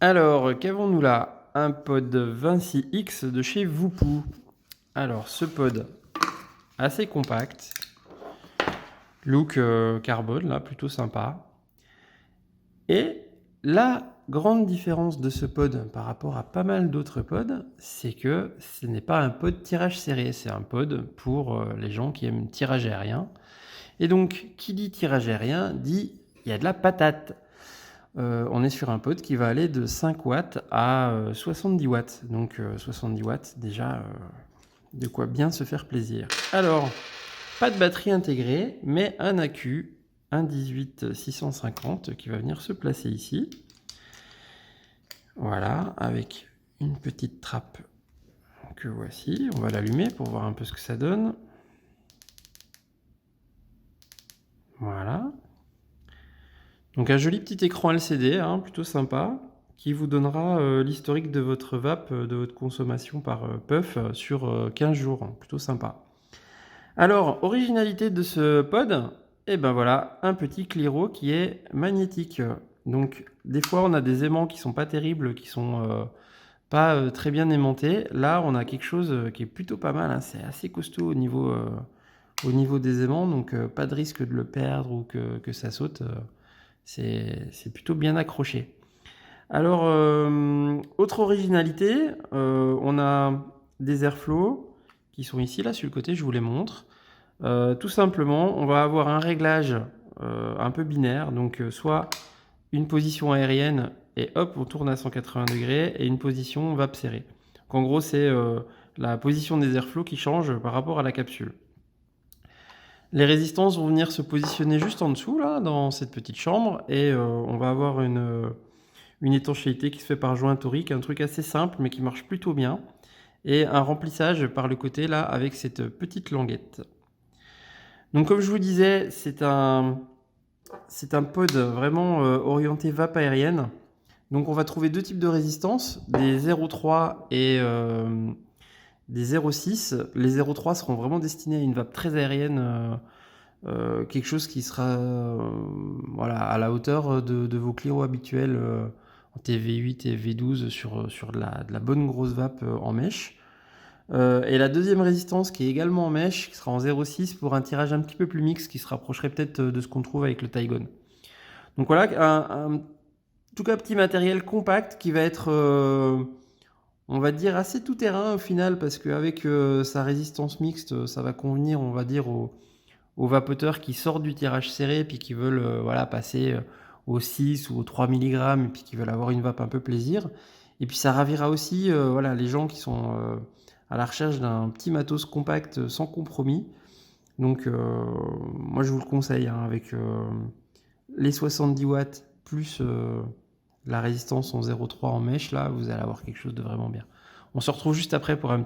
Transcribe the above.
Alors, qu'avons-nous là? Un pod Vinci X de chez Voupou. Alors, ce pod, assez compact. Look carbone, là, plutôt sympa. Et la grande différence de ce pod par rapport à pas mal d'autres pods, c'est que ce n'est pas un pod tirage serré, c'est un pod pour les gens qui aiment tirage aérien. Et donc, qui dit tirage aérien, dit il y a de la patate. On est sur un pod qui va aller de 5 watts à 70 watts. Donc 70 watts, déjà, de quoi bien se faire plaisir. Alors, pas de batterie intégrée, mais un accu, un 18650 qui va venir se placer ici. Voilà, avec une petite trappe que voici. On va l'allumer pour voir un peu ce que ça donne. Voilà. Donc un joli petit écran LCD, hein, plutôt sympa, qui vous donnera l'historique de votre vape, de votre consommation par puff sur 15 jours, hein, plutôt sympa. Alors, originalité de ce pod, et ben voilà, un petit Cliro qui est magnétique. Donc des fois on a des aimants qui sont pas terribles, qui sont pas très bien aimantés. Là on a quelque chose qui est plutôt pas mal, hein. C'est assez costaud au niveau des aimants, donc pas de risque de le perdre ou que ça saute. C'est plutôt bien accroché. Alors, autre originalité, on a des airflow qui sont ici, là, sur le côté, je vous les montre. Tout simplement, on va avoir un réglage un peu binaire, donc soit une position aérienne et hop, on tourne à 180 degrés, et une position vape serrée. Donc, en gros, c'est la position des airflows qui change par rapport à la capsule. Les résistances vont venir se positionner juste en dessous, là, dans cette petite chambre, et on va avoir une étanchéité qui se fait par joint torique, un truc assez simple, mais qui marche plutôt bien, et un remplissage par le côté, là, avec cette petite languette. Donc, comme je vous disais, c'est un pod vraiment orienté vape aérienne. Donc, on va trouver deux types de résistances, des 0,3 et des 0,6. Les 0,3 seront vraiment destinés à une vape très aérienne, quelque chose qui sera voilà, à la hauteur de vos Clio habituels en TV8 et V12 sur de la bonne grosse vape en mèche. Et la deuxième résistance qui est également en mèche, qui sera en 0,6 pour un tirage un petit peu plus mixte, qui se rapprocherait peut-être de ce qu'on trouve avec le Taigon. Donc voilà, en tout cas petit matériel compact qui va être, on va dire, assez tout-terrain au final, parce qu'avec sa résistance mixte, ça va convenir, on va dire, aux vapoteurs qui sortent du tirage serré puis qui veulent voilà, passer au 6 ou au 3 mg et puis qui veulent avoir une vape un peu plaisir. Et puis ça ravira aussi voilà, les gens qui sont à la recherche d'un petit matos compact sans compromis. Donc moi je vous le conseille, hein, avec les 70 watts plus la résistance en 0,3 en mèche, là vous allez avoir quelque chose de vraiment bien. On se retrouve juste après pour un petit